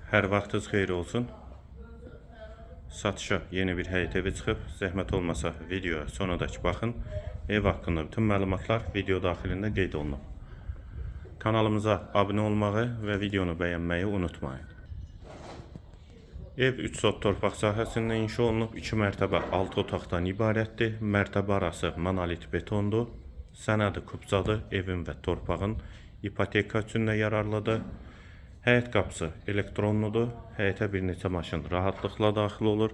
Hər vaxtınız xeyir olsun. Satışa yeni bir həyət evi çıxıb. Zəhmət olmasa videoya sonadakı baxın. Ev haqqında bütün məlumatlar video daxilində qeyd olunub. Kanalımıza abunə olmağı və videonu bəyənməyi unutmayın. Ev 3 sot torpaq sahəsində inşa olunub. 2 mərtəbə 6 otaqdan ibarətdir. Mərtəbə arası monolit betondur. Sənədi kubcadır. Evin və torpağın ipoteka üçün də yararlıdır. Həyət qapısı elektronludur. Həyətə bir neçə maşın rahatlıqla daxil olur.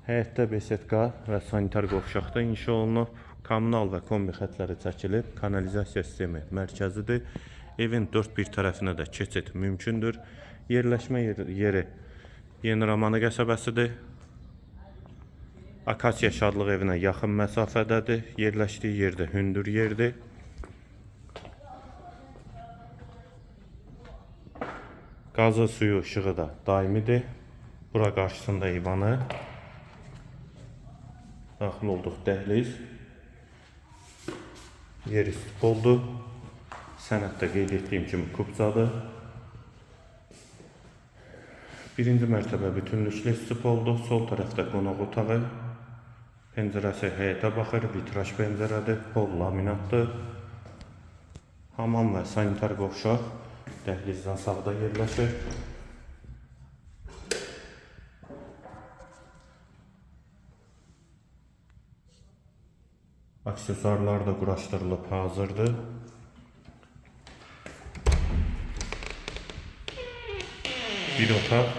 Həyətdə besetka və sanitar qovşaqda inşa olunub. Kommunal və kombi xətləri çəkilib. Kanalizasiya sistemi mərkəzidir. Evin dörd bir tərəfinə də keçid mümkündür. Yerləşmə yeri Yeni Romanı qəsəbəsidir. Akasiya Şadlıq evinə yaxın məsafədədir. Yerləşdiyi yerdə hündür yerdir. Qazı, suyu, işığı da daimidir. Bura qarşısında eyvanı. Daxil olduq dəhliz. Yeri stipoldur. Sənəddə qeyd etdiyim kimi kubcadır. Birinci mərtəbə bütünlüklə stipoldur. Sol tərəfdə qonaq otağı. Pəncərəsi həyətə baxır. Vitraj pəncərədir. Pol laminatdır. Hamam və sanitar qovşaq dəhlizdən sağda yerləşir. Aksesuarlar da quraşdırılıb hazırdır. Bir otaq.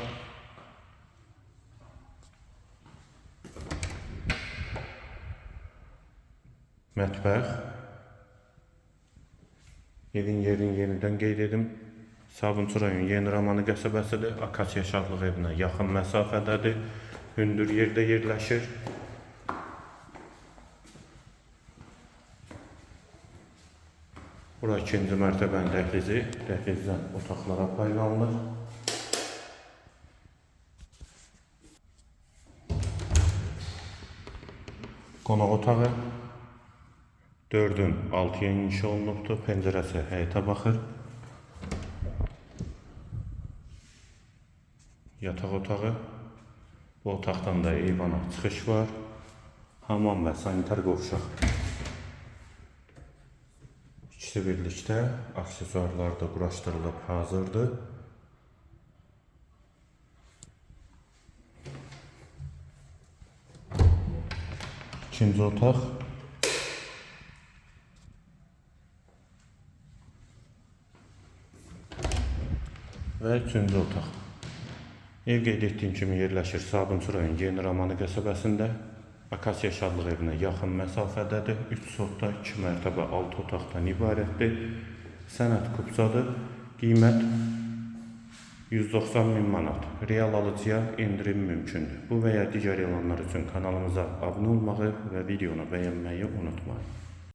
Mətbəx. Evin yerini yenidən qeyd edim. Sabunçu rayon Yeni Romanı qəsəbəsidir. Akasiya Şadlıq evinə yaxın məsafədədir. Hündür yerdə yerləşir. Bura ikinci mərtəbənin dəhlizi. Dəhlizdən otaqlara paylanılır. Qonaq otağı 4-ün 6-ya inşa olunubdur. Pəncərəsi həyətə baxır. Yataq otağı. Bu otaqdan da eyvana çıxış var. Hamam və sanitar qovşaq. İkisi birlikdə aksesuarlar da quraşdırılıb hazırdır. İkinci otaq. Və üçüncü otaq. Ev qeyd etdiyim kimi yerləşir Sabunçu rayon Yeni Romanı qəsəbəsində. Akasiya Şadlıq evinə yaxın məsafədədir. 3 sotda 2 mərtəbə 6 otaqdan ibarətdir. Sənəd kubcadır. Qiymət 190.000 manat. Real alıcıya endirim mümkündür. Bu və ya digər elanlar üçün kanalımıza abunə olmağı və videonu bəyənməyi unutmayın.